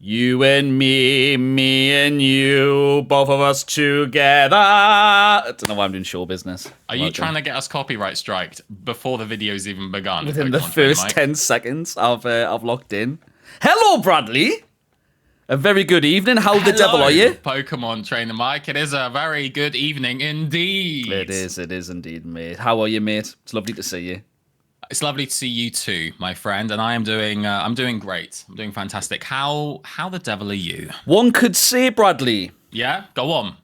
You and me and you, both of us together. I don't know why I'm doing show business. Are you trying to get us copyright striked before the video's even begun? Within the first 10 seconds, I've locked in. Hello, Bradley. A very good evening. How the devil are you? Pokemon Trainer Mike. It is a very good evening indeed. It is indeed, mate. How are you, mate? It's lovely to see you. It's lovely to see you too, my friend. And I am doing great. I'm doing fantastic. How the devil are you? One could say, Bradley. Yeah, go on.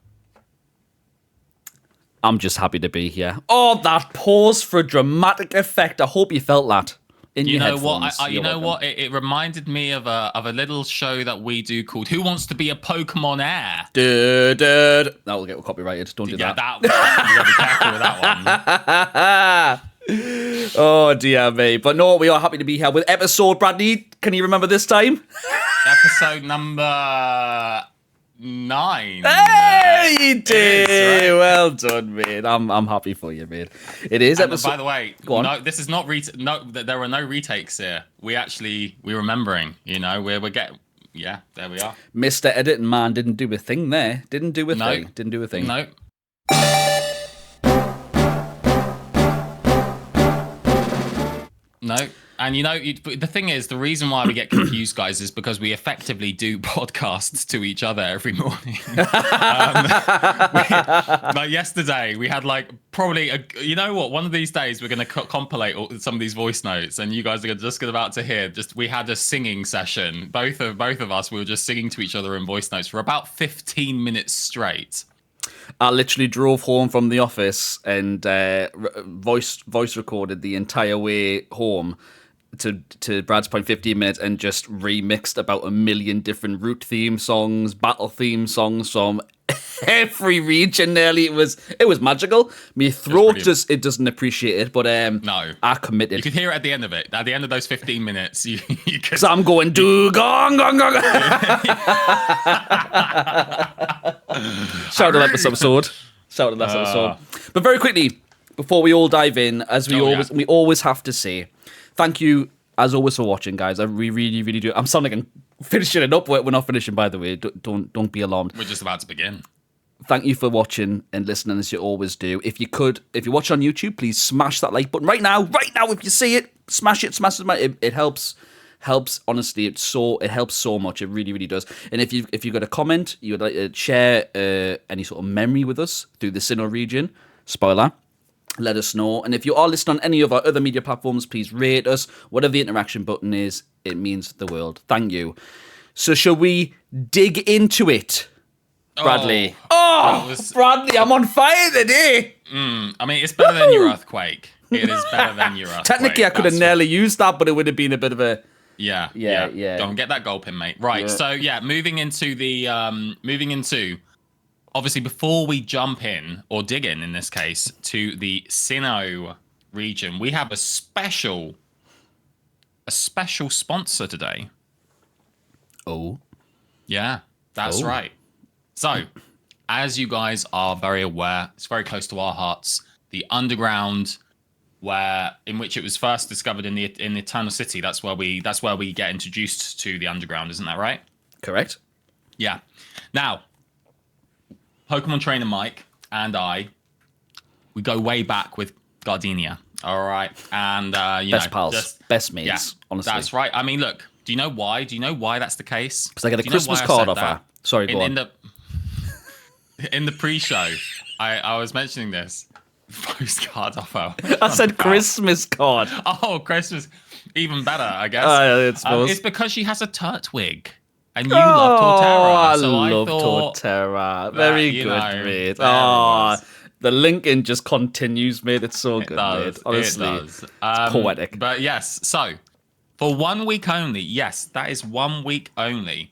I'm just happy to be here. Oh, that pause for dramatic effect. I hope you felt that. You know what? You know what? It reminded me of a little show that we do called "Who Wants to Be a Pokemon Heir." That will get copyrighted. Don't do that. Yeah, you gotta be careful with that one. Oh dear me. But no, we are happy to be here with episode, Bradley. Can you remember this time? Episode number 9. Hey, you did. Right? Well done, mate. I'm happy for you, mate. It is episode. By the way, no, this is not there are no retakes here. We're remembering. You know, we're getting. Yeah, there we are. Mr. Editing Man didn't do a thing there. Didn't do a thing. No. No. And you know, the thing is, the reason why we get confused, guys, is because we effectively do podcasts to each other every morning. Like yesterday, we had like probably, you know what, one of these days we're going to compilate some of these voice notes, and you guys are just about to hear, we had a singing session. Both of us, we were just singing to each other in voice notes for about 15 minutes straight. I literally drove home from the office and voice recorded the entire way home to Brad's point, 15 minutes, and just remixed about 1 million different route theme songs, battle theme songs from every region nearly. It was magical. My throat it doesn't appreciate it, but no, I committed. You could hear it at the end of it. At the end of those 15 minutes, you could. Because I'm going do gong gong gong. Shout out episode. But very quickly, before we all dive in, as we always have to say, thank you as always for watching, guys. We really, really do. I'm sounding like I'm finishing it up. We're not finishing, by the way. Don't be alarmed. We're just about to begin. Thank you for watching and listening as you always do. If you watch on YouTube, please smash that like button right now. If you see it, smash it. It helps. Honestly, it helps so much. It really, really does. And if you've got a comment, you would like to share any sort of memory with us through the Sinnoh Region, spoiler, let us know. And if you are listening on any of our other media platforms, please rate us. Whatever the interaction button is, it means the world. Thank you. So shall we dig into it, Bradley? Bradley, I'm on fire today. I mean, it's better than your earthquake. It is better than your earthquake. Technically, I could have nearly used that, but it would have been a bit of a... Yeah. Don't get that gulp in, mate. Right, so moving into... Obviously, before we jump in, or dig in this case, to the Sinnoh region, we have a special sponsor today. Oh. Yeah, that's right. So, as you guys are very aware, it's very close to our hearts, the underground, in which it was first discovered in Eternal City. That's where we get introduced to the underground, isn't that right? Correct. Yeah. Now, Pokemon Trainer Mike and I, we go way back with Gardenia. All right, and best pals, best mates. Yeah, honestly, that's right. I mean, look, do you know why? Do you know why that's the case? Because I get a Christmas card off her. Sorry, go on. In the pre-show, I was mentioning this postcard offer. I said Christmas card. Oh, Christmas, even better, I guess. It's because she has a Turtwig. And you love Torterra. So I love Torterra. Very good, mate. The linking just continues, mate. It's so good, mate. Honestly, it does. It's poetic. But yes, so for 1 week only, yes, that is 1 week only,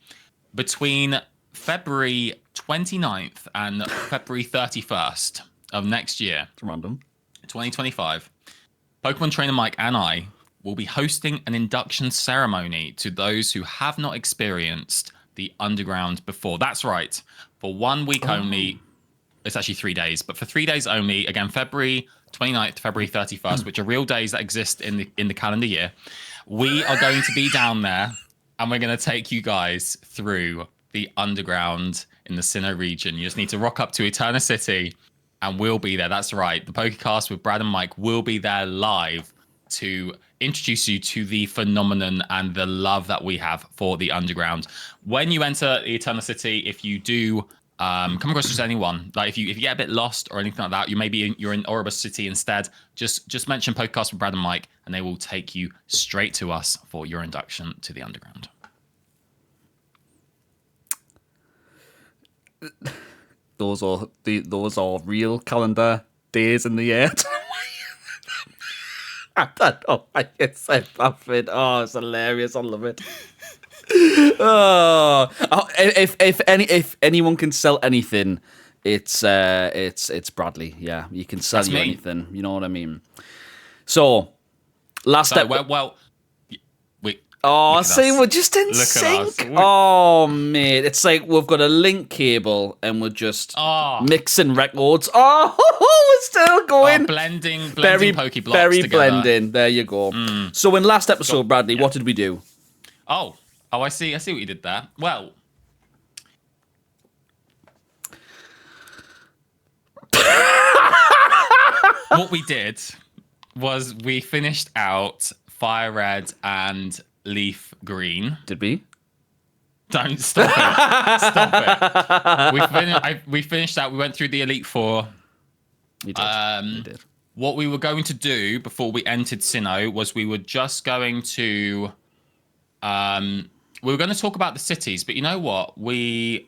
between February 29th and February 31st of next year. It's random. 2025. Pokemon Trainer Mike and I will be hosting an induction ceremony to those who have not experienced the underground before. That's right. For 1 week only, it's actually 3 days, but for 3 days only, again, February 29th, February 31st, which are real days that exist in the calendar year, we are going to be down there and we're going to take you guys through the underground in the Sinnoh region. You just need to rock up to Eterna City, and we'll be there. That's right. The PokéCast with Brad and Mike will be there live to introduce you to the phenomenon and the love that we have for the underground. When you enter the Eterna City, if you do come across just anyone, like if you get a bit lost or anything like that, you're in Oribus City instead, just mention PokéCast with Brad and Mike, and they will take you straight to us for your induction to the underground. Those are real calendar days in the year. I don't know why you said that, Finn. Oh, it's hilarious. I love it. If anyone can sell anything, it's Bradley. Yeah, you can sell anything. You know what I mean? So, last step. Well, oh, see, we're just in sync. Oh, mate, it's like we've got a link cable and we're just mixing records. Oh, we're still going. Blending Pokeblocks very together. blending. There you go. So in last episode, Bradley, what did we do? Oh, I see what you did there. Well, what we did was we finished out FireRed and LeafGreen. Did we? Don't stop it. Stop it. We finished that. We went through the Elite Four. We did. What we were going to do before we entered Sinnoh was we were just going to... we were going to talk about the cities, but you know what? We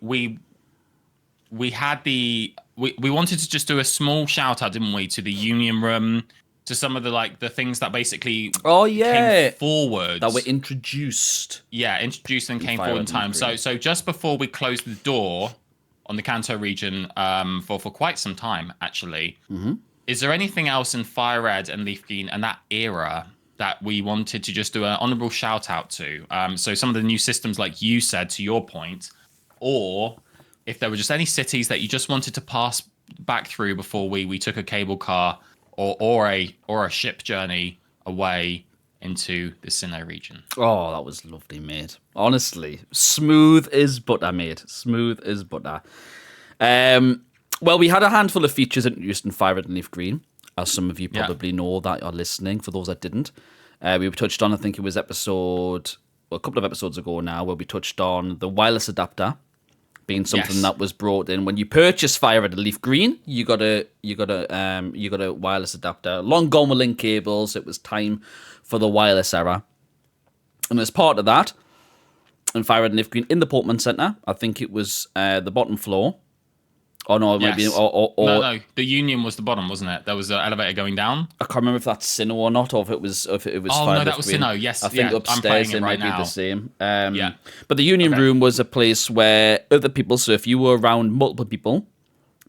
had the... We wanted to just do a small shout out, didn't we, to the Union Room, to some of the things that basically came forward. That were introduced. Yeah, introduced and came forward in time. So just before we closed the door on the Kanto region for quite some time, actually, is there anything else in FireRed and LeafGreen and that era that we wanted to just do an honourable shout out to? So some of the new systems, like you said, to your point, or if there were just any cities that you just wanted to pass back through before we took a cable car or a ship journey away into the Sinnoh region. Oh, that was lovely, mate. Honestly, smooth as butter, mate. Smooth as butter. Well, we had a handful of features introduced in FireRed and LeafGreen, as some of you probably know that are listening. For those that didn't, we touched on, I think it was a couple of episodes ago now, where we touched on the wireless adapter being something that was brought in when you purchase FireRed and LeafGreen. You got a wireless adapter. Long gone with link cables. It was time for the wireless era, and as part of that, in FireRed and LeafGreen in the Pokemon Center, I think it was the bottom floor. Oh no, maybe no. The Union was the bottom, wasn't it? There was an elevator going down. I can't remember if that's Sinnoh or not, or if it was. Oh no, that was Sinnoh. Yes, I think upstairs it might be the same. But the Union Room was a place where other people. So if you were around multiple people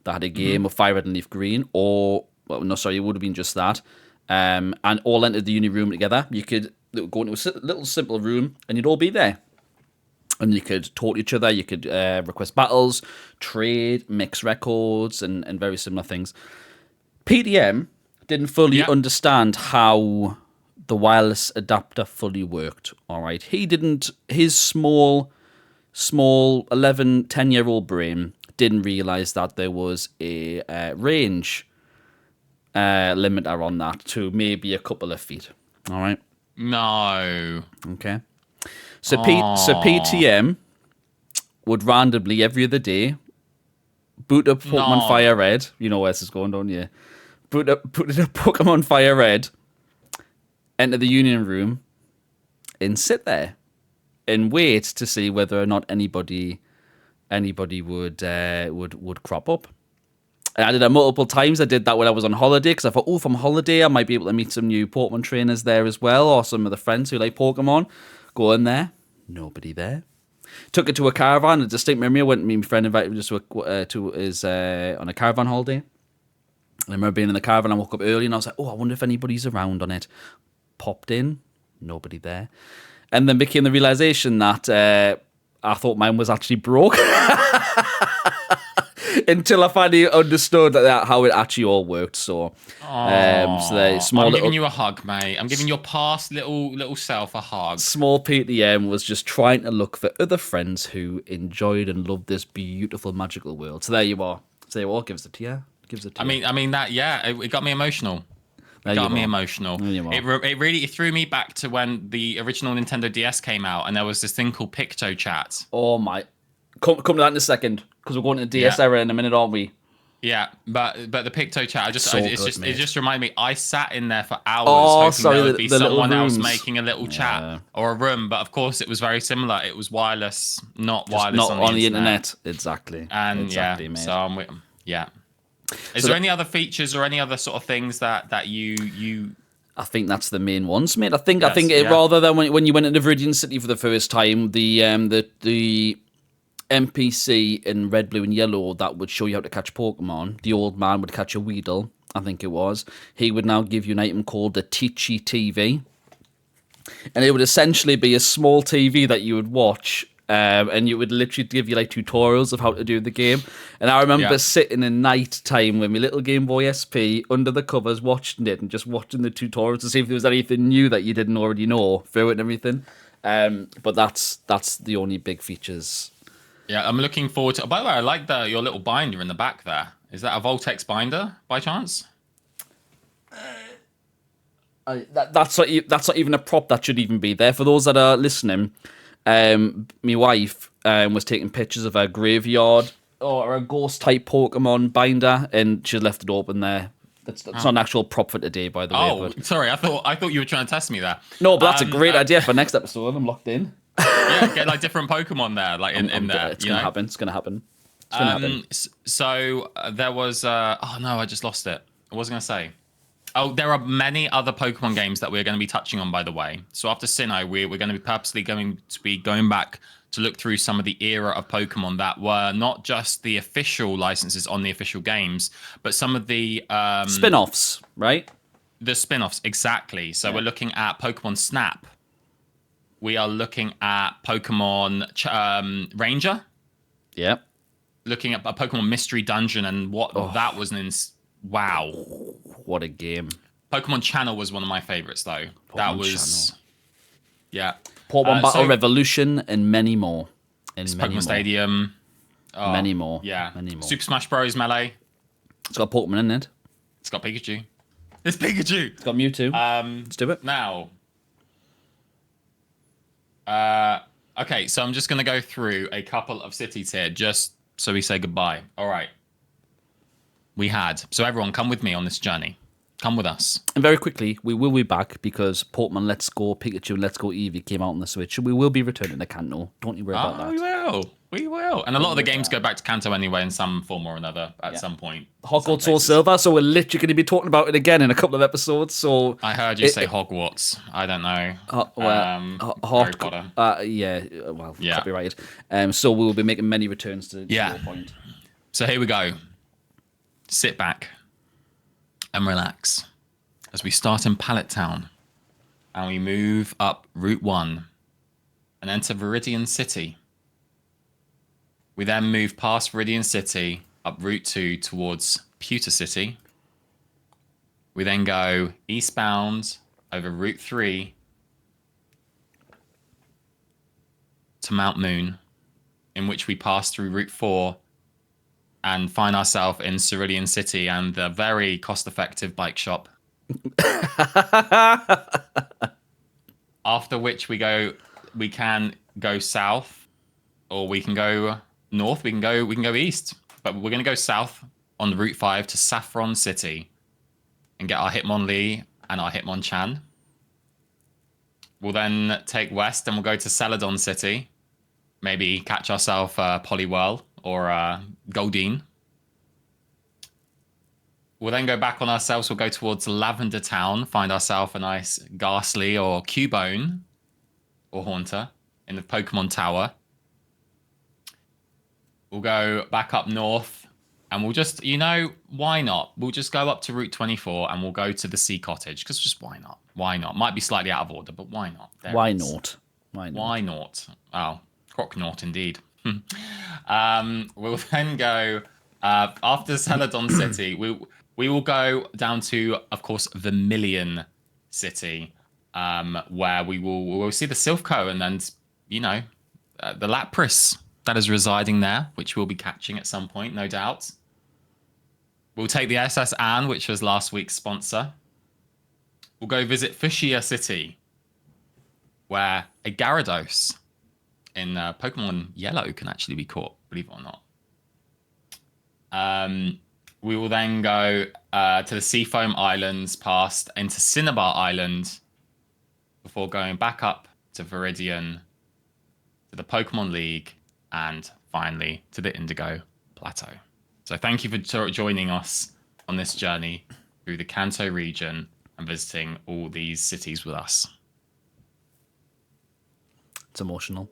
that had a game of FireRed and LeafGreen, it would have been just that, and all entered the Union Room together. You could go into a little simple room, and you'd all be there. And you could talk to each other, you could request battles, trade, mix records, and very similar things. PDM didn't fully understand how the wireless adapter fully worked, all right? He didn't, his small 11, 10-year-old brain didn't realize that there was a range limiter on that to maybe a couple of feet, all right? No. Okay. So PTM would randomly every other day boot up Pokemon FireRed. You know where this is going, don't you? Boot up Pokemon FireRed, enter the Union Room, and sit there and wait to see whether or not anybody would crop up. And I did that multiple times. I did that when I was on holiday because I thought, if I'm on holiday, I might be able to meet some new Pokemon trainers there as well, or some of the friends who like Pokemon. Go in there, nobody there. Took it to a caravan. A distinct memory. I went. Me and my friend invited me to his on a caravan holiday. And I remember being in the caravan. I woke up early and I was like, I wonder if anybody's around on it. Popped in, nobody there. And then became the realization that I thought mine was actually broke. until I finally understood how it actually all worked. So, so the small I'm little giving you a hug, mate. I'm giving your past little self a hug. small PTM was just trying to look for other friends who enjoyed and loved this beautiful magical world. So there you are. So there you are. Gives it to you. Gives it to you. I mean that. Yeah, it got me emotional. There It you got me are. emotional. There you are. It really threw me back to when the original Nintendo DS came out, and there was this thing called Pictochat. Oh my! Come to that in a second because we're going to the DS Yeah. era in a minute, aren't we? Yeah, but the Pictochat, it just reminded me. I sat in there for hours hoping there would be the little someone else rooms. making a little chat or a room, but of course it was very similar. It was wireless, not wireless Not on the internet. Exactly. And exactly, yeah, mate. so I'm with, yeah. Is there any other features or any other sort of things that you? I think that's the main ones, mate. I think Yeah. rather than when you went into Viridian City for the first time, the NPC in red, blue, and yellow that would show you how to catch Pokemon. The old man would catch a Weedle, I think it was. He would now give you an item called the Teachy TV, and it would essentially be a small TV that you would watch. And it would literally give you like tutorials of how to do the game. And I remember sitting in night time with my little Game Boy SP under the covers watching it and just watching the tutorials to see if there was anything new that you didn't already know through it and everything. But that's the only big features. Yeah, I'm looking forward to. By the way, I like your little binder in the back there. Is that a Voltex binder by chance? That's not even a prop that should even be there. For those that are listening, my wife was taking pictures of her graveyard or a ghost type Pokemon binder, and she left it open there. It's not an actual prop for today, by the way. Oh, sorry. I thought you were trying to test me there. No, but that's a great idea for next episode. I'm locked in. Yeah, get like different Pokemon there, like in there. It's gonna happen. It's gonna happen. It's gonna happen. So there was. Oh no, I just lost it. What was I gonna say? Oh, there are many other Pokemon games that we're going to be touching on, by the way. So after Sinnoh, we're going to be purposely going to be going back to look through some of the era of Pokemon that were not just the official licenses on the official games, but some of the spin-offs, right? The spin-offs, exactly. So we're looking at Pokemon Snap. We are looking at Pokemon Ranger. Yep. Looking at a Pokemon Mystery Dungeon and what that was wow. What a game. Pokemon Channel was one of my favorites, though. That was... Channel. Yeah. Pokemon Battle Revolution and many more. Pokemon Stadium. Oh, many more. Yeah. Many more. Super Smash Bros. Melee. It's got Pokemon in it. It's got Pikachu. It's Pikachu. It's got Mewtwo. Let's do it. Now. Okay, so I'm just going to go through a couple of cities here just so we say goodbye. All right. So everyone, come with me on this journey. Come with us. And very quickly, we will be back because Pokemon Let's Go Pikachu and Let's Go Eevee came out on the Switch. We will be returning to Kanto. Don't you worry about that. We will. And a lot of the games go back to Kanto anyway in some form or another at some point. Hogwarts Soul Silver, so we're literally going to be talking about it again in a couple of episodes. So I heard you say Hogwarts. I don't know. Harry Potter. Copyrighted. So we will be making many returns to your point. So here we go. Sit back and relax as we start in Pallet Town and we move up Route 1 and enter Viridian City. We then move past Viridian City up Route 2 towards Pewter City. We then go eastbound over Route 3 to Mount Moon, in which we pass through Route 4 and find ourselves in Cerulean City and the very cost-effective bike shop. After which we can go south, or we can go north. We can go east, but we're going to go south on Route 5 to Saffron City and get our Hitmonlee and our Hitmonchan. We'll then take west and we'll go to Celadon City. Maybe catch ourselves Poliwhirl or Goldeen. We'll then go back on ourselves. We'll go towards Lavender Town, find ourselves a nice Ghastly or Cubone or Haunter in the Pokemon Tower. We'll go back up north and we'll just, why not? We'll just go up to Route 24 and we'll go to the Sea Cottage because just why not? Why not? Might be slightly out of order, but why not? Why not? Why not? Oh, Croc-Naught indeed. We'll then go After Celadon City, we will go down to, of course, Vermilion City, where we'll see the Silphco and then, the Lapras that is residing there, which we'll be catching at some point, no doubt. We'll take the SS Anne, which was last week's sponsor. We'll go visit Fuchsia City, where a Gyarados in Pokemon Yellow can actually be caught, believe it or not. We will then go to the Seafoam Islands, past into Cinnabar Island, before going back up to Viridian, to the Pokemon League, and finally to the Indigo Plateau. So thank you for joining us on this journey through the Kanto region and visiting all these cities with us. It's emotional.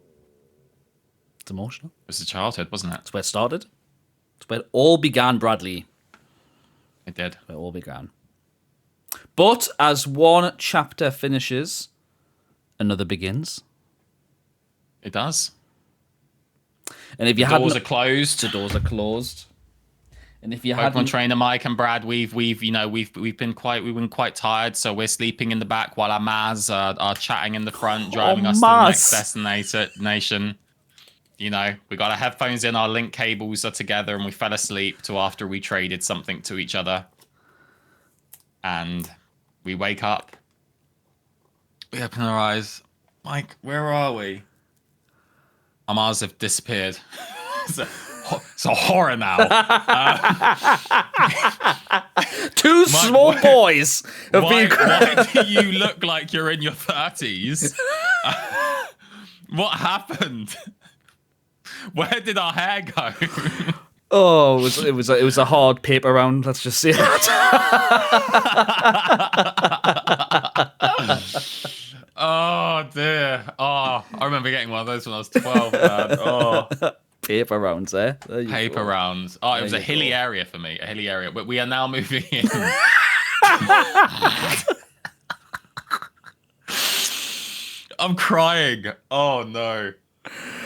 It's emotional. It was a childhood, wasn't it? It's where it started. It's where it all began, Bradley. It did. Where it all began. But as one chapter finishes, another begins. It does. And if you the doors are closed. The doors are closed. And if you Pokemon trainer Mike and Brad, we've been quite tired, so we're sleeping in the back while our Maz are chatting in the front, driving us to the next destination. We got our headphones in, our link cables are together, and we fell asleep after we traded something to each other. And we wake up. We open our eyes. Mike, where are we? Our Mars have disappeared. It's a horror now. Two small boys. Why do you look like you're in your 30s? What happened? Where did our hair go? Oh, it was a hard paper round. Let's just say that. Oh dear. Oh, I remember getting one of those when I was 12. Man. Oh. Paper rounds, eh? Paper rounds. Oh, it was a hilly area for me. A hilly area. But we are now moving in. I'm crying. Oh no.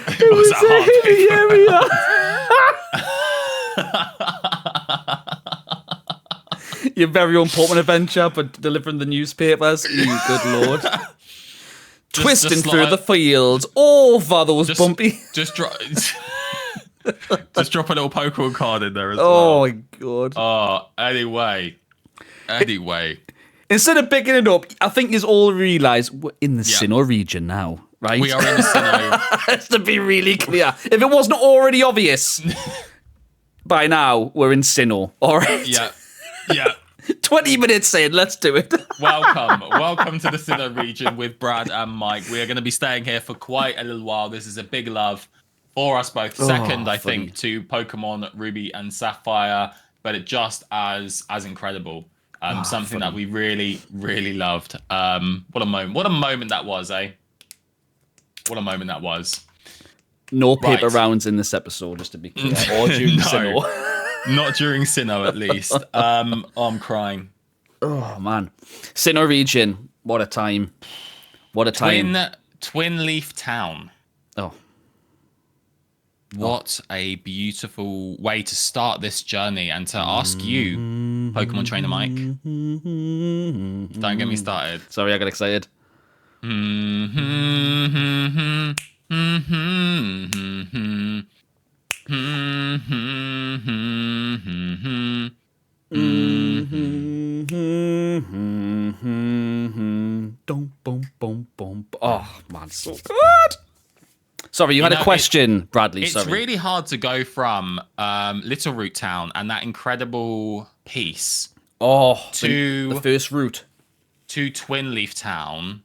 It was a hilly area. Your very own Pokemon adventure, but delivering the newspapers. You good lord. Twisting through the fields over those bumpy. Just drop a little Pokemon card in there as well. Oh my god. Oh, anyway. Instead of picking it up, I think you all realise we're in the Sinnoh region now, right? We are in the Sinnoh. Just to be really clear. If it wasn't already obvious, by now, we're in Sinnoh, alright? Yeah. 20 minutes in, let's do it. Welcome to the Sinnoh region with Brad and Mike. We are going to be staying here for quite a little while. This is a big love for us both. Second, I think, to Pokemon Ruby and Sapphire, but it just as incredible. Something that we really, really loved. What a moment that was, eh? What a moment that was. No paper rounds in this episode, just to be clear. Or during Sinnoh. Not during Sinnoh, at least. I'm crying. Oh, man. Sinnoh region. What a time. What a time. Twinleaf Town. Oh. What a beautiful way to start this journey and to ask you, Pokemon trainer Mike. Don't get me started. Sorry, I got excited. Oh, man, so good. Sorry, you had a question, Bradley. It's really hard to go from Little Root Town and that incredible piece to the first route to Twinleaf Town.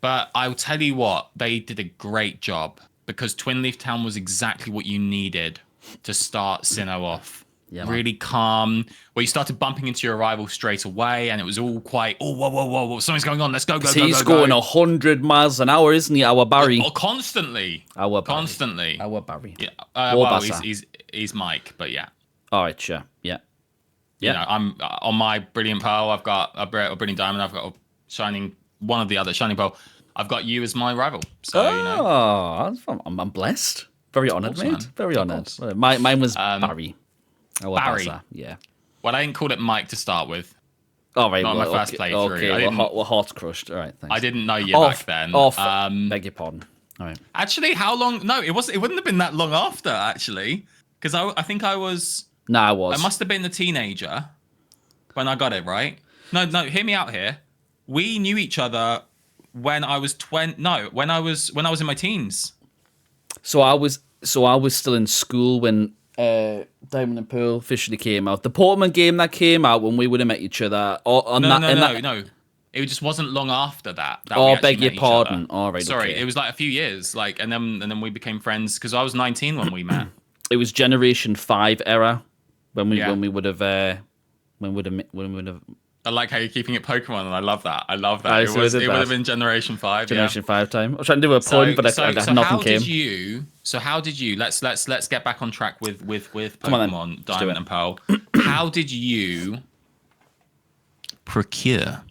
But I'll tell you what, they did a great job because Twinleaf Town was exactly what you needed to start Sinnoh off. Yeah, really calm, where you started bumping into your rival straight away, and it was all quite, whoa, something's going on, let's go. He's going 100 miles an hour, isn't he, our Barry? Constantly. Our Barry. Yeah, he's Mike, but yeah. All right, sure, yeah. I'm on my Brilliant Pearl, I've got a Brilliant Diamond, I've got a Shining, one of the other Shining Pearl. I've got you as my rival, so, I'm blessed. Very honoured, mate. Very honoured. Mine was Barry. Oh, Barry. Yeah. Well, I didn't call it Mike to start with. All right. Not my first playthrough. Okay. We're heart's crushed. All right. Thanks. I didn't know you back then. Beg your pardon. All right. Actually, how long? No, it wasn't. It wouldn't have been that long after, actually, because I think I was. No, I was. I must have been a teenager when I got it right. No. Hear me out here. We knew each other when I was 20. No, when I was in my teens. So I was still in school when Diamond and Pearl officially came out. The Pokemon game that came out when we would have met each other. No. It just wasn't long after that. Beg your pardon. All right. Sorry, okay. It was like a few years. And then we became friends because I was 19 when we met. It was Generation 5 era when we would have. I like how you're keeping it Pokemon, and I love that. It would have been Generation 5. Generation 5 time. I was trying to do a pun, but nothing came. How did you? Let's get back on track with Pokemon Diamond and Pearl. How did you procure?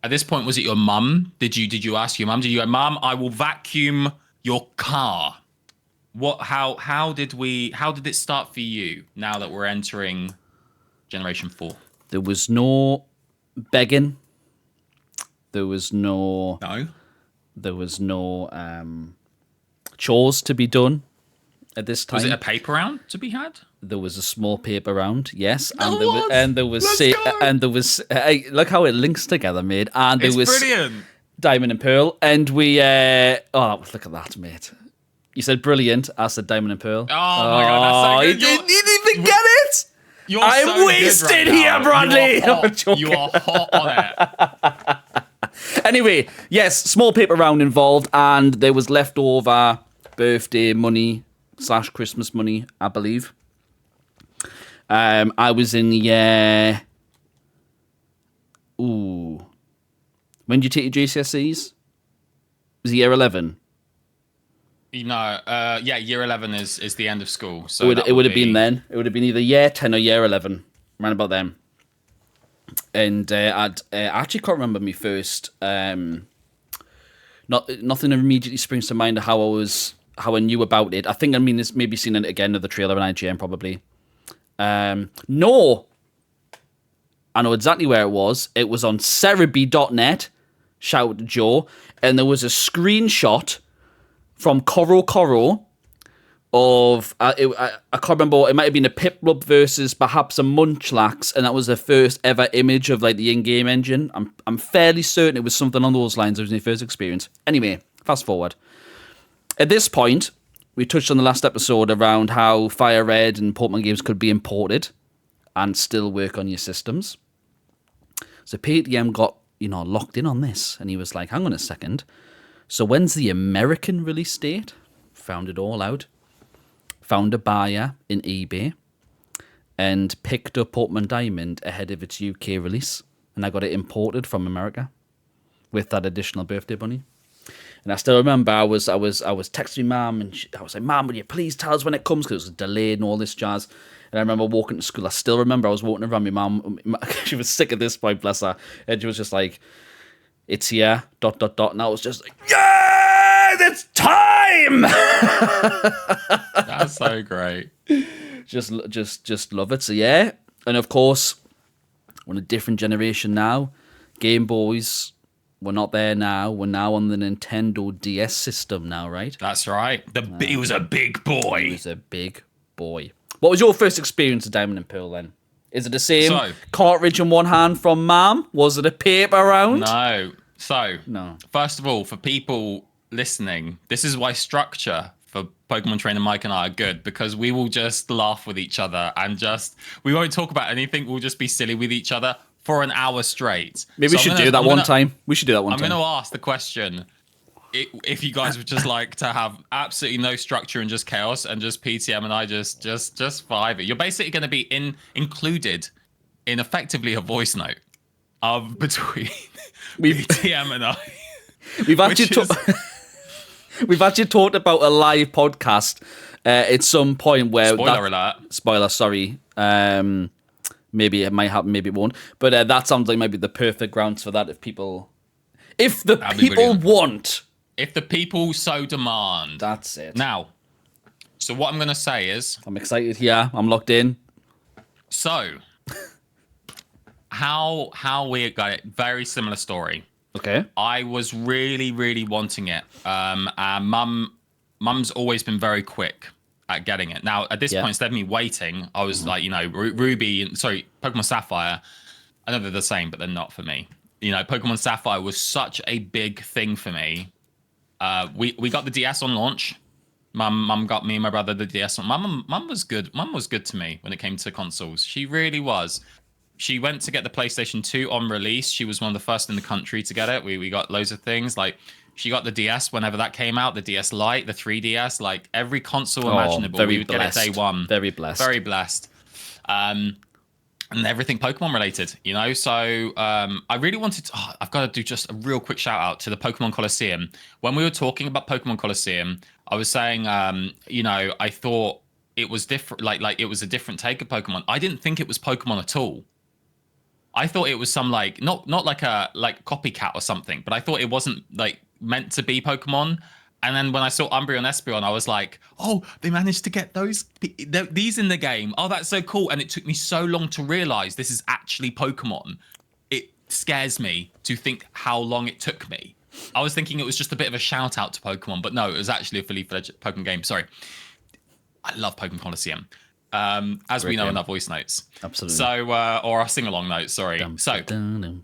At this point, was it your mum? Did you ask your mum? Did you go, Mum, I will vacuum your car? How did it start for you now that we're entering Generation 4? There was no begging. There was no chores to be done at this time. Was it a paper round to be had? There was a small paper round, yes, Hey, look how it links together, mate. And there was brilliant. Diamond and Pearl, and we look at that, mate. You said brilliant. I said Diamond and Pearl. Oh my god, that's so good. You didn't even get it. I'm so wasted here, Bradley. You are hot on it. Anyway, yes, small paper round involved, and there was leftover birthday money / Christmas money, I believe. I was in year. Ooh. When did you take your GCSEs? Was it year 11? No, year 11 is the end of school. So it would have been then. It would have been either year 10 or year 11, around about then. And I actually can't remember me first. Nothing immediately springs to mind of how I knew about it. I think this maybe seen it again of the trailer on IGN probably. No, I know exactly where it was. It was on Cherebi.net. Shout out to Joe, and there was a screenshot from Koro of I can't remember. It might have been a Piplup versus perhaps a Munchlax, and that was the first ever image of like the in-game engine. I'm fairly certain it was something on those lines. It was my first experience. Anyway, fast forward. At this point, we touched on the last episode around how FireRed and Pokemon games could be imported and still work on your systems. So PTM got locked in on this, and he was like, "Hang on a second. So when's the American release date?" Found it all out. Found a buyer in eBay and picked up Pokemon Diamond ahead of its UK release. And I got it imported from America with that additional birthday bunny. And I still remember I was texting my mum, and I was like, "Mum, will you please tell us when it comes?" Because it was delayed and all this jazz. And I remember walking to school. I still remember I was walking around my mum. She was sick at this point, bless her. And she was just like, "It's here, ... And I was just like, "Yeah, it's time!" That's so great. Just love it. So yeah. And of course, we're in a different generation now. Game Boys, we're not there now. We're now on the Nintendo DS system now, right? That's right. He was a big boy. He was a big boy. What was your first experience of Diamond and Pearl then? Is it the same cartridge in one hand from Mom? Was it a paper round? No. No. First of all, for people listening, this is why structure for Pokemon Trainer Mike and I are good, because we will just laugh with each other and we won't talk about anything. We'll just be silly with each other for an hour straight. Maybe we should do that one time. We should do that one time. I'm going to ask the question. If you guys would just like to have absolutely no structure and just chaos, and just PTM and I just vibe it, you're basically going to be included in effectively a voice note of between PTM and I. We've actually talked about a live podcast at some point where spoiler, sorry. Maybe it might happen, maybe it won't. But that sounds like maybe the perfect grounds for that if the people want. If the people so demand. That's it. Now, So what I'm going to say is, I'm excited here. I'm locked in. so how we got it, very similar story. Okay. I was really, really wanting it. And mum's always been very quick at getting it. Now, at this point, instead of me waiting, I was like, Pokemon Sapphire, I know they're the same, but they're not for me. Pokemon Sapphire was such a big thing for me. We got the DS on launch. Mum got me and my brother the DS. Mum was good. Mum was good to me when it came to consoles. She really was. She went to get the PlayStation 2 on release. She was one of the first in the country to get it. We got loads of things. Like, she got the DS whenever that came out, the DS Lite, the 3DS, like every console imaginable. We would get it day one. Very blessed. Very blessed. And everything Pokemon related, So I really wanted to. I've got to do just a real quick shout out to the Pokemon Coliseum. When we were talking about Pokemon Coliseum, I was saying, I thought it was different, like it was a different take of Pokemon. I didn't think it was Pokemon at all. I thought it was some not like a copycat or something, but I thought it wasn't like meant to be Pokemon. And then when I saw Umbreon and Espeon, I was like, oh, they managed to get these in the game. Oh, that's so cool. And it took me so long to realize this is actually Pokemon. It scares me to think how long it took me. I was thinking it was just a bit of a shout out to Pokemon, but no, it was actually a fully fledged Pokemon game. Sorry. I love Pokemon Coliseum. As we know in our voice notes. Absolutely. So, or our sing-along notes, sorry. So... Bam,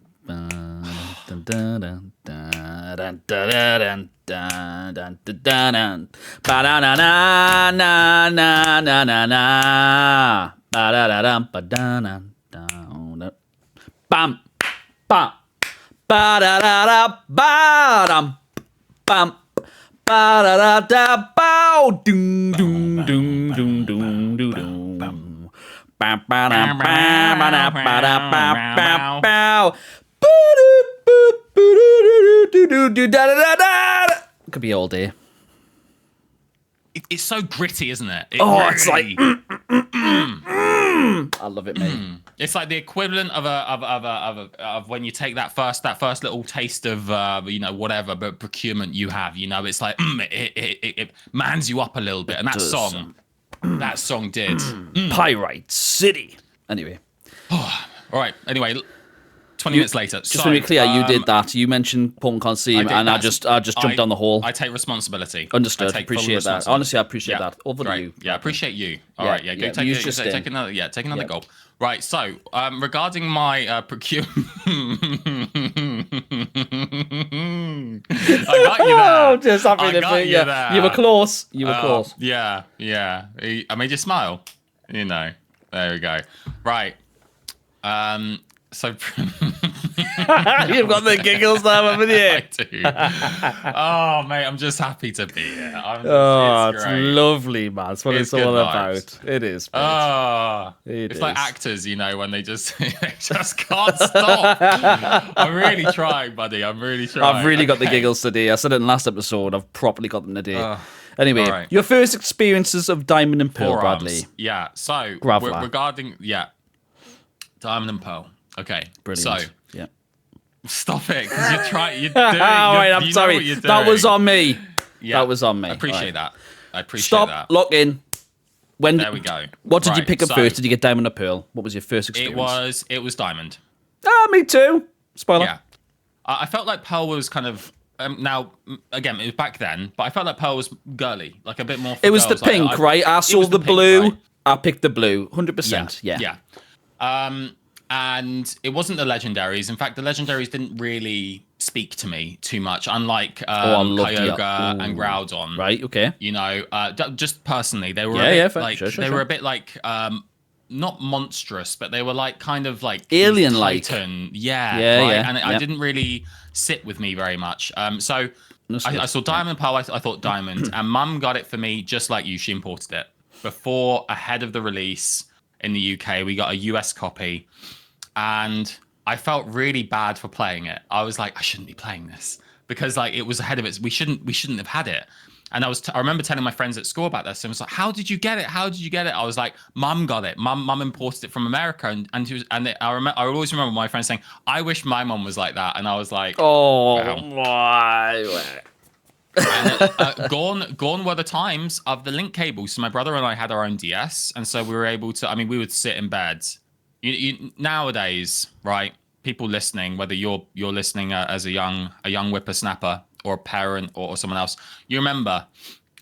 bam, ba da da da ba dum, bam, ba da da da bow, doom doom doom doom doom doom doom. Ba ba da ba ba da ba da ba ba bow. Could be all day. It's so gritty, isn't it? It's like I love it, mate. It's like the equivalent of when you take that first little taste of whatever but procurement you have. It's like it mans you up a little bit, and that song did. Pyrite City. Anyway. All right. Anyway. 20 minutes later. Just to be clear, you did that. You mentioned Pokemon Coliseum, and I just jumped down the hole. I take responsibility. Understood. Appreciate that. Honestly, I appreciate that. Over to you. Yeah, I appreciate you. All right. Yeah, go take another goal. Right. So, regarding my procurement, I got you there. Just happy to be there. You were close. Yeah. I made you smile. There we go. Right. So you've got the giggles now, haven't you? I do. Oh, mate, I'm just happy to be here. It's lovely, man. It's what it's all about. It is. It's like actors, when they just can't stop. I'm really trying, buddy. I'm really trying. I've really got the giggles today. I said it in the last episode. I've properly got them today. Anyway, your first experiences of Diamond and Pearl, Bradley. Yeah. So regarding Diamond and Pearl. Okay. Brilliant. So stop it, because you're trying. You're doing. I'm sorry. That was on me. Yeah, that was on me. I appreciate that. Stop. Lock in. There we go. What did you pick up first? Did you get Diamond or Pearl? What was your first experience? It was Diamond. Me too. Spoiler. Yeah. I felt like Pearl was kind of. Now, again, it was back then, but I felt like Pearl was girly, like a bit more. It was the pink, right? I saw the blue. Right? I picked the blue. 100%. Yeah. And it wasn't the legendaries. In fact, the legendaries didn't really speak to me too much, unlike Kyogre and Groudon. Right, okay. Just personally, they were a bit like not monstrous, but they were like kind of like alien-like. Titan. And I didn't really sit with me very much. So I saw Diamond and Pearl. I thought Diamond, and Mum got it for me just like you. She imported it ahead of the release in the UK. We got a US copy. And I felt really bad for playing it. I was like, I shouldn't be playing this because like it was ahead of it. We shouldn't have had it. And I remember telling my friends at school about this. And I was like, how did you get it? I was like, Mum got it. Mum imported it from America. I always remember my friends saying, I wish my mum was like that. And I was like, why? And gone were the times of the link cables. So my brother and I had our own DS, and so we were able to. I mean, we would sit in bed. Nowadays, right? People listening, whether you're listening as a young whippersnapper or a parent or someone else, you remember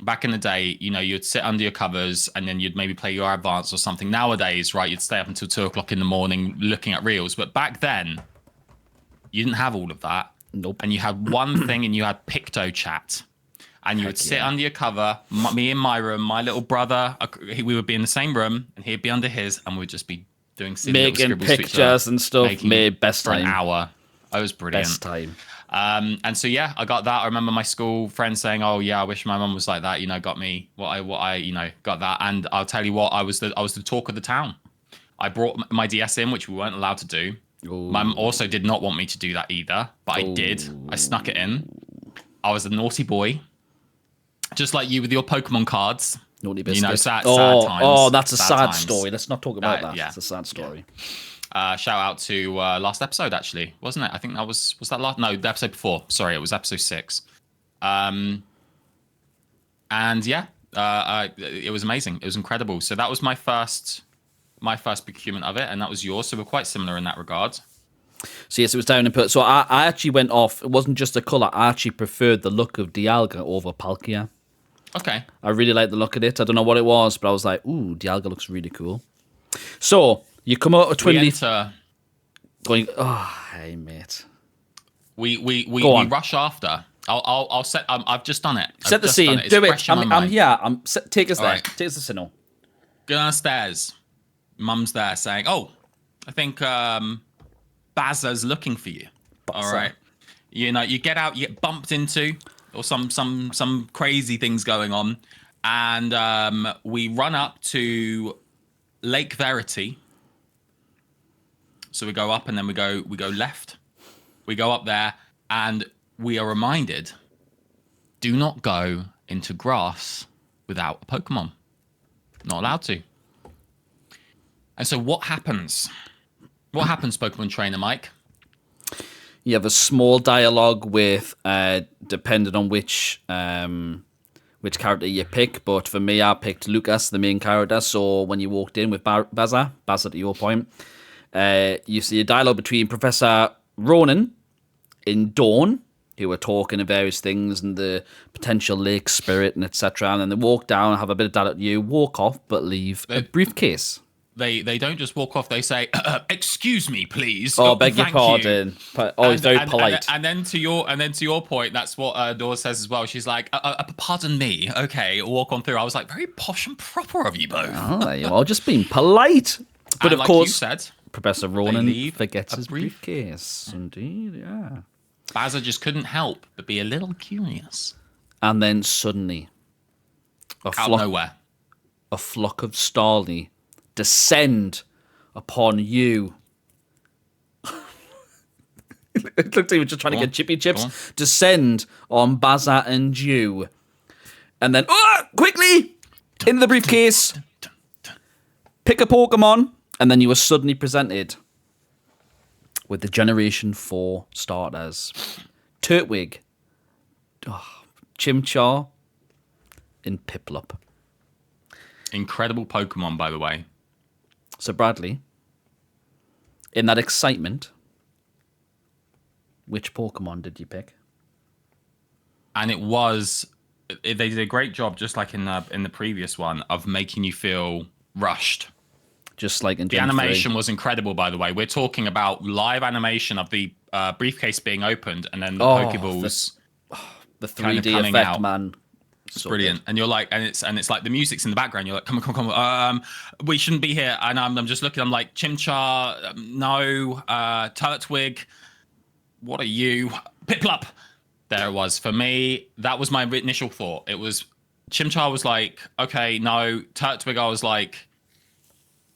back in the day, you'd sit under your covers and then you'd maybe play your Advance or something. Nowadays, right, you'd stay up until 2 o'clock in the morning looking at reels. But back then, you didn't have all of that. Nope. And you had one thing, and you had Pictochat. And you would sit under your cover, me in my room, my little brother, we would be in the same room, and he'd be under his, and we'd just be doing silly making pictures and stuff. Made best for time. An hour. It was brilliant. Best time. And so yeah, I got that. I remember my school friends saying, "Oh yeah, I wish my mum was like that." Got me what I got that. And I'll tell you what, I was the talk of the town. I brought my DS in, which we weren't allowed to do. Ooh. Mum also did not want me to do that either, but I did. I snuck it in. I was a naughty boy, just like you with your Pokemon cards. Naughty business. Sad times. Oh, that's a sad story. Let's not talk about that. Yeah. It's a sad story. Shout out to last episode, actually, wasn't it? I think that was that last? No, the episode before. Sorry, it was episode 6. And yeah, it was amazing. It was incredible. So that was my first procurement of it, and that was yours. So we're quite similar in that regard. So yes, it was down in Perth. So I actually went off. It wasn't just the colour. I actually preferred the look of Dialga over Palkia. Okay. I really like the look of it. I don't know what it was, but I was like, ooh, Dialga looks really cool. So you come out of Twinleaf going, oh, hey, mate. We rush after. I'll set. I've just done it. Set the scene. Do it. I'm here. Take us there. Right. Take us to Sinnoh. Go downstairs. Mum's there saying, "Oh, I think Bazza's looking for you." Bazza. All right. You get out. You get bumped into, or some crazy things going on, and we run up to Lake Verity. So we go up and then we go left. We go up there and we are reminded, do not go into grass without a Pokemon. Not allowed to. And so what happens? What happens, Pokemon Trainer Mike? You have a small dialogue with, depending on which character you pick, but for me, I picked Lucas, the main character. So when you walked in with Bazza, to your point, you see a dialogue between Professor Ronan and Dawn, who are talking of various things and the potential lake spirit and etc. And then they walk down, have a bit of dialogue. You walk off, but leave a briefcase. They don't just walk off. They say, "Excuse me, please." Oh, beg your pardon. He's very polite. And then to your point, that's what Dawn says as well. She's like, "Pardon me." Okay, walk on through. I was like, very posh and proper of you both. Oh, there you are, just being polite. But of like course, you said, Professor Ronan forgets his briefcase. Indeed, yeah. Bazza just couldn't help but be a little curious. And then suddenly, out of nowhere, a flock of Starly descend upon you. It looked like he was just trying to get chippy chips. Descend on Bazza and you. And then, quickly, in the briefcase, pick a Pokemon, and then you were suddenly presented with the Generation 4 starters. Turtwig, Chimchar, and Piplup. Incredible Pokemon, by the way. So Bradley, in that excitement, which Pokemon did you pick? And it was, they did a great job, just like in the previous one, of making you feel rushed. Just like in the animation was incredible, by the way. We're talking about live animation of the briefcase being opened and then the Pokeballs, the 3D effect, out. Man. It's so brilliant. Good. And you're like, and it's like the music's in the background. You're like, come on. We shouldn't be here. And I'm just looking. I'm like, Chimchar, no. Turtwig, what are you? Piplup. There it was. For me, that was my initial thought. It was Chimchar was like, okay, no. Turtwig, I was like,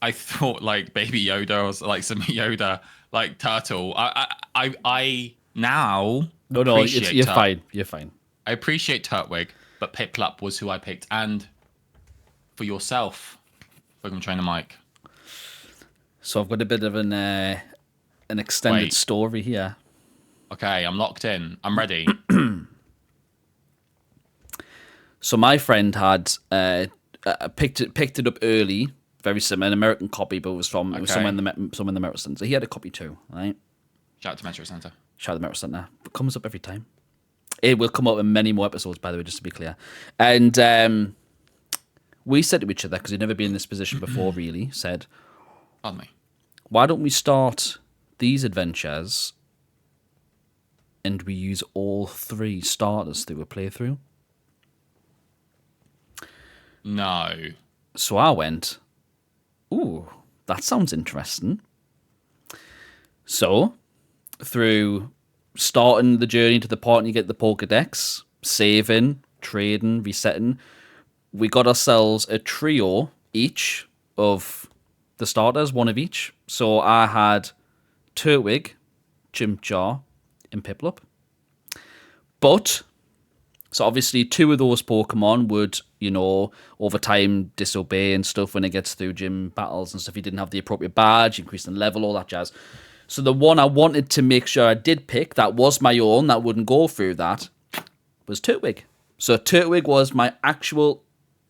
I thought like Baby Yoda or like some Yoda like turtle. I now no. You're fine. You're fine. I appreciate Turtwig. But Piplup was who I picked. And for yourself, Pokemon Trainer Mike. So I've got a bit of an extended story here. Okay, I'm locked in. I'm ready. So my friend had picked it up early, very similar, an American copy, but it was somewhere in the Metro Centre. So he had a copy too, right? Shout out to Metro Centre. Shout out to Metro Centre. It comes up every time. It will come up in many more episodes, by the way, just to be clear. And we said to each other, because we'd never been in this position before, really, said, Pardon me. why don't we start these adventures and we use all 3 starters through a playthrough? No. So I went, ooh, that sounds interesting. So, through starting the journey to the point you get the Pokédex, saving, trading, resetting, we got ourselves a trio each of the starters, one of each. So I had Turtwig, Chimchar, and Piplup. But, so obviously 2 of those Pokemon would, over time disobey and stuff when it gets through gym battles and stuff. He didn't have the appropriate badge, increase in level, all that jazz. So the one I wanted to make sure I did pick, that was my own, that wouldn't go through that, was Turtwig. So Turtwig was my actual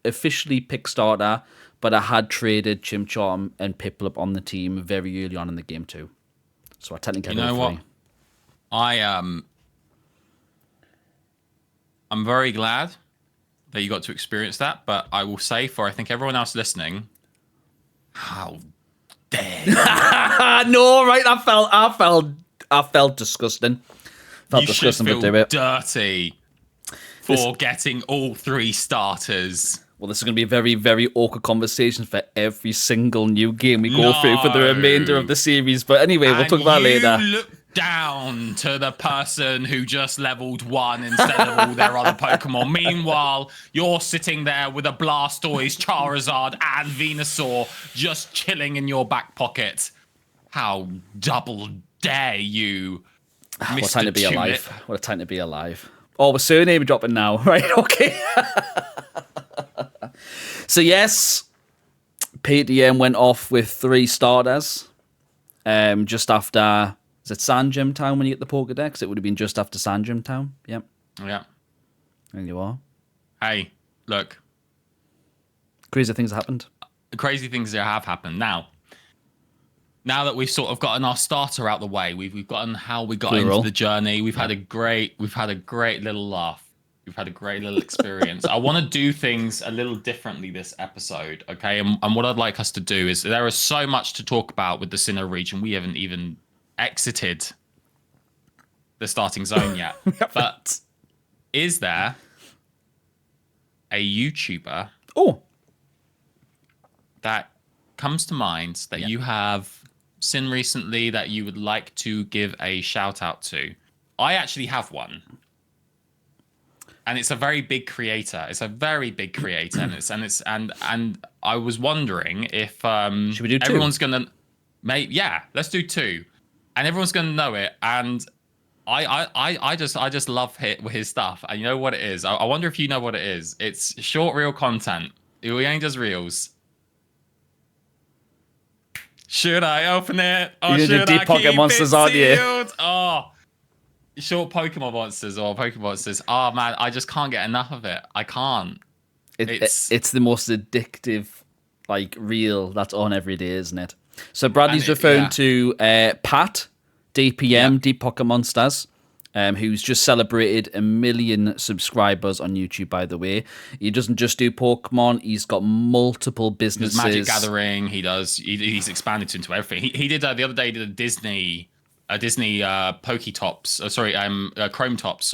officially picked starter, but I had traded Chimchar and Piplup on the team very early on in the game too. So I technically You know what? I'm very glad that you got to experience that, but I will say for I think everyone else listening, how dare you? No, right? I felt disgusting. You should feel dirty for getting all 3 starters. Well, this is going to be a very, very awkward conversation for every single new game we go through for the remainder of the series. But anyway, we'll talk about it later. Look down to the person who just leveled 1 instead of all their other Pokemon. Meanwhile, you're sitting there with a Blastoise, Charizard, and Venusaur just chilling in your back pocket. How double dare you, Mr. What a time to be Tulip. alive. What a time to be alive. Oh, we're surname dropping now. Right, okay. So yes, PTM went off with 3 starters. Just after, is it Sandgem Town when you get the Pokédex? It would have been just after Sandgem Town. Yep. Yeah. There you are. Hey, look. Crazy things happened. Crazy things that have happened. Now that we've sort of gotten our starter out the way, we've gotten how we got into the journey. We've had a great little laugh. We've had a great little experience. I want to do things a little differently this episode, okay? And what I'd like us to do is there is so much to talk about with the Sinnoh region. We haven't even exited the starting zone yet. But is there a YouTuber that comes to mind that you have seen recently that you would like to give a shout out to? I actually have one. And it's a very big creator. It's a very big creator, and I was wondering if should we do 2? Everyone's gonna, let's do 2, and everyone's gonna know it. And I just love his stuff. And you know what it is? I wonder if you know what it is. It's short reel content. He only does reels. Should I open it? Or should I keep monsters, it sealed? Oh. Short Pokemon monsters or Pokemon monsters. Oh man, I just can't get enough of it. I can't. It's the most addictive, reel that's on every day, isn't it? So Bradley's referring to Pat, DPM, Deep Pocket Monsters, who's just celebrated 1 million subscribers on YouTube, by the way. He doesn't just do Pokemon, he's got multiple businesses. Magic Gathering, he's expanded into everything. He did, the other day, he did a Disney Poketops, Chrome Tops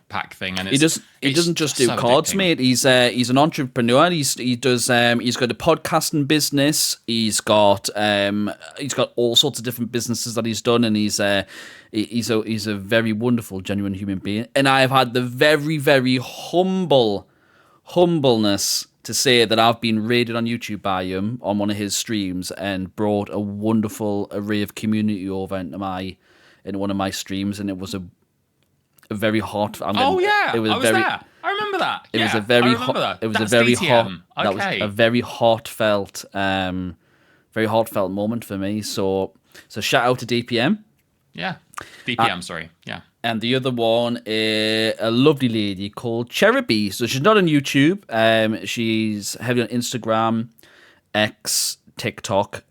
pack thing, and he doesn't just do cards, mate. He's an entrepreneur. He's got a podcasting business. He's got all sorts of different businesses that he's done, and he's a very wonderful, genuine human being. And I have had the very, very humbleness to say that I've been raided on YouTube by him on one of his streams and brought a wonderful array of community over into one of my streams, and it was a very hot. I was there. I remember that. It was a very hot. It was a very hot. That was a very heartfelt moment for me. So shout out to DPM. Yeah. DPM, sorry. Yeah. And the other one is a lovely lady called Cherebi. So she's not on YouTube. She's heavily on Instagram, X, TikTok,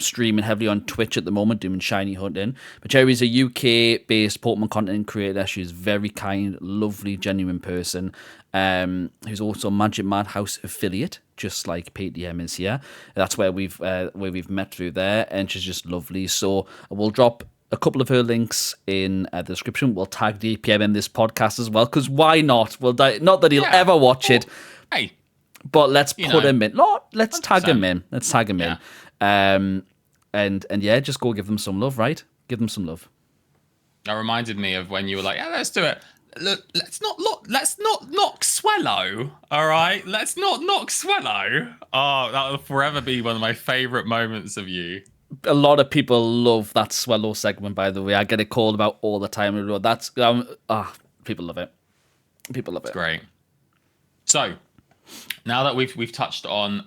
streaming heavily on Twitch at the moment, doing shiny hunting. But Cherebi's a UK-based Pokemon content creator. She's very kind, lovely, genuine person. Who's also a Magic Madhouse affiliate, just like PTM is here. That's where we've met through there, and she's just lovely. So we'll drop a couple of her links in the description. We'll tag DPM in this podcast as well, because why not? Not that he'll ever watch it. Hey, but let's put him in. No, let's 100%. tag him in. Let's tag him in. And yeah, just go give them some love, right? Give them some love. That reminded me of when you were like, yeah, let's do it. Look, let's not knock Swellow, all right? Let's not knock Swellow. Oh, that will forever be one of my favorite moments of you. A lot of people love that Swellow segment, by the way. I get it called about all the time. That's people love it. People love it. Great. So now that we've touched on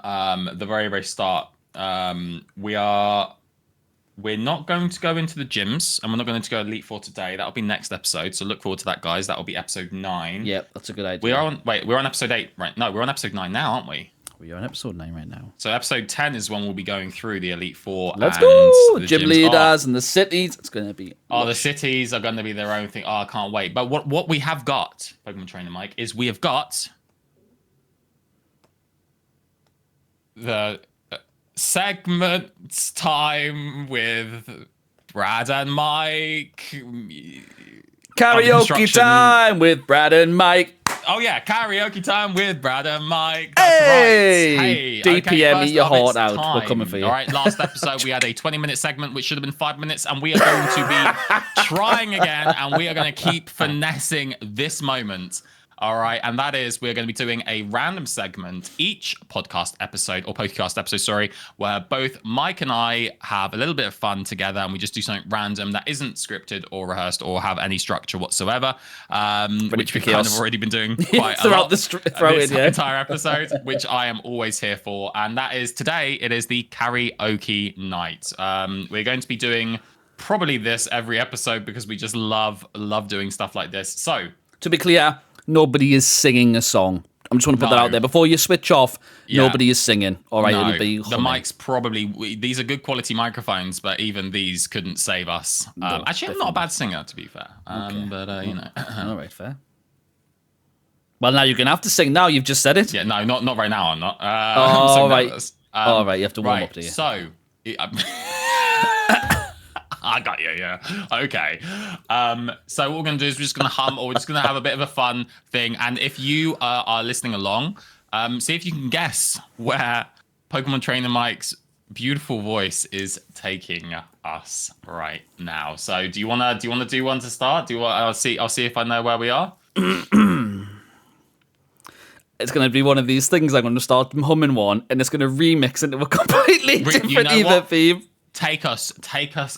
the very, very start, we're not going to go into the gyms, and we're not going to go Elite Four today. That'll be next episode, so look forward to that, guys. That'll be episode 9. Yeah, that's a good idea. We're on episode 8, right? No, we're on episode 9 now, aren't we? We are on episode 9 right now. So episode 10 is when we'll be going through the Elite Four. Let's and go! the Gym gyms. leaders and the cities. It's going to be... The cities are going to be their own thing. Oh, I can't wait. But what we have got, Pokemon Trainer Mike, is we have got the segments time with Brad and Mike. Karaoke time with Brad and Mike. Oh yeah, karaoke time with Brad and Mike. That's right. Hey, DPM, eat your heart out. We're coming for you. All right, last episode we had a 20-minute segment which should have been 5 minutes, and we are going to be trying again, and we are going to keep finessing this moment. All right, and that is we're going to be doing a random segment each podcast episode, or PokéCast episode, sorry, where both Mike and I have a little bit of fun together, and we just do something random that isn't scripted or rehearsed or have any structure whatsoever, which we've kind of already been doing quite a lot this entire episode, which I am always here for. And that is today, it is the karaoke night. We're going to be doing probably this every episode because we just love doing stuff like this. So, to be clear, nobody is singing a song. I'm just want to put that out there. Before you switch off, nobody is singing. All right, it'll be the mics probably... These are good quality microphones, but even these couldn't save us. Actually, I'm not a bad singer, to be fair. Okay. But, you know. All right, fair. Well, now you're going to have to sing now. You've just said it. Yeah, no, not right now. I'm not. All right. All right, you have to warm up, do you? So... I got you, yeah. Okay. So what we're going to do is we're just going to hum, or we're just going to have a bit of a fun thing. And if you are listening along, see if you can guess where Pokemon Trainer Mike's beautiful voice is taking us right now. So do you want to do one to start? I'll see if I know where we are. It's going to be one of these things. I'm going to start humming one, and it's going to remix into a completely different theme. Take us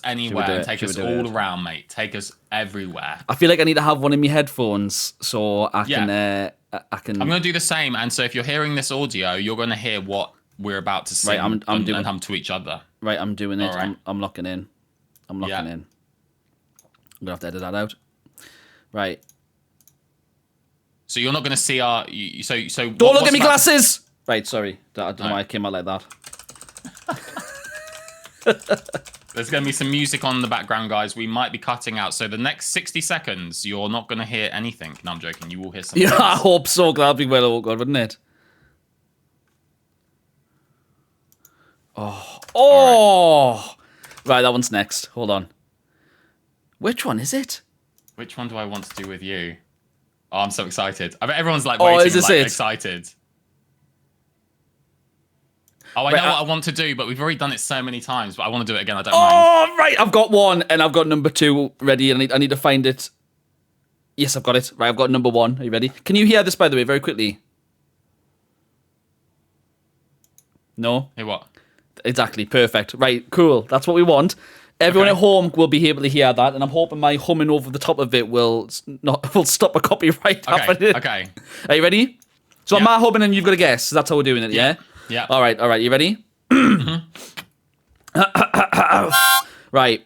anywhere. Take us all around, mate. Take us everywhere. I feel like I need to have one in my headphones so I can. I'm going to do the same. And so if you're hearing this audio, you're going to hear what we're about to sing and hum to each other. Right, I'm doing it. Right. I'm locking in. I'm going to have to edit that out. Right. So you're not going to see our... So don't look at me glasses! Right, sorry. I don't know why I came out like that. There's going to be some music on in the background, guys. We might be cutting out. So the next 60 seconds, you're not going to hear anything. No, I'm joking. You will hear something. Yeah, I hope so. That'd be well awkward, wouldn't it? Oh. Right, that one's next. Hold on. Which one is it? Which one do I want to do with you? Oh, I'm so excited. I bet everyone's like waiting, excited. Oh, I know what I want to do, but we've already done it so many times. But I want to do it again. I don't mind. Oh, right. I've got one, and I've got number 2 ready. I need to find it. Yes, I've got it. Right, I've got number 1. Are you ready? Can you hear this, by the way, very quickly? No? Hey, what? Exactly. Perfect. Right, cool. That's what we want. Everyone at home will be able to hear that, and I'm hoping my humming over the top of it will stop a copyright happening. Okay. Are you ready? So I'm humming, and you've got to guess. That's how we're doing it, yeah? Yeah. All right. You ready? Right.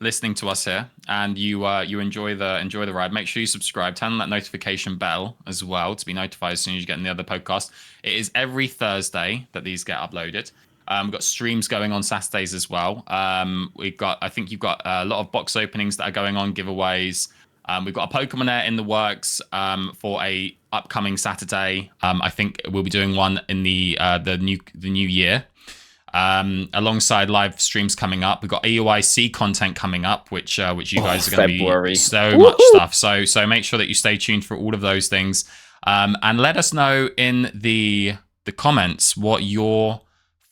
listening to us here and you enjoy the ride, make sure you subscribe, turn on that notification bell as well to be notified as soon as you get in the other podcast. It is every Thursday that these get uploaded. We've got streams going on Saturdays as well. I think you've got a lot of box openings that are going on, giveaways. We've got a Pokemon Air in the works for a upcoming Saturday. I think we'll be doing one in the new year. Alongside live streams coming up, we've got EUIC content coming up, which you guys are going to be so much stuff. So make sure that you stay tuned for all of those things, and let us know in the comments what your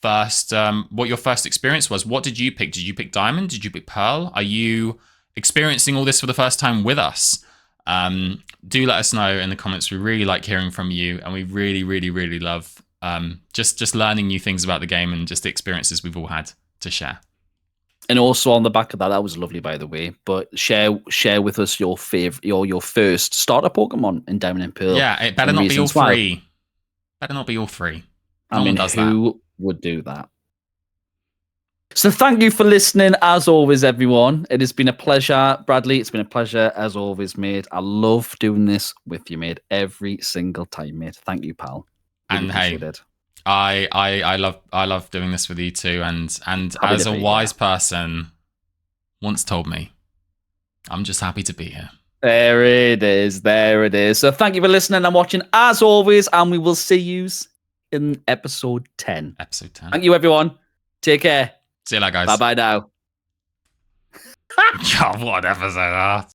first experience was. What did you pick? Did you pick Diamond? Did you pick Pearl? Are you experiencing all this for the first time with us? Do let us know in the comments. We really like hearing from you, and we really, really, really love just learning new things about the game and just the experiences we've all had to share. And also on the back of that was lovely, by the way. But share with us your favorite, your first starter Pokemon in Diamond and Pearl. Yeah, it better not be all free. Better not be all free. No one does that. Who would do that? So thank you for listening, as always, everyone. It has been a pleasure, Bradley. It's been a pleasure, as always, mate. I love doing this with you, mate, every single time, mate. Thank you, pal. Really, and hey, I love doing this with you too. And as a wise person once told me, I'm just happy to be here. There it is. There it is. So thank you for listening and watching, as always, and we will see you in episode 10. Episode 10. Thank you, everyone. Take care. See you later, guys. Bye-bye now. God, what episode?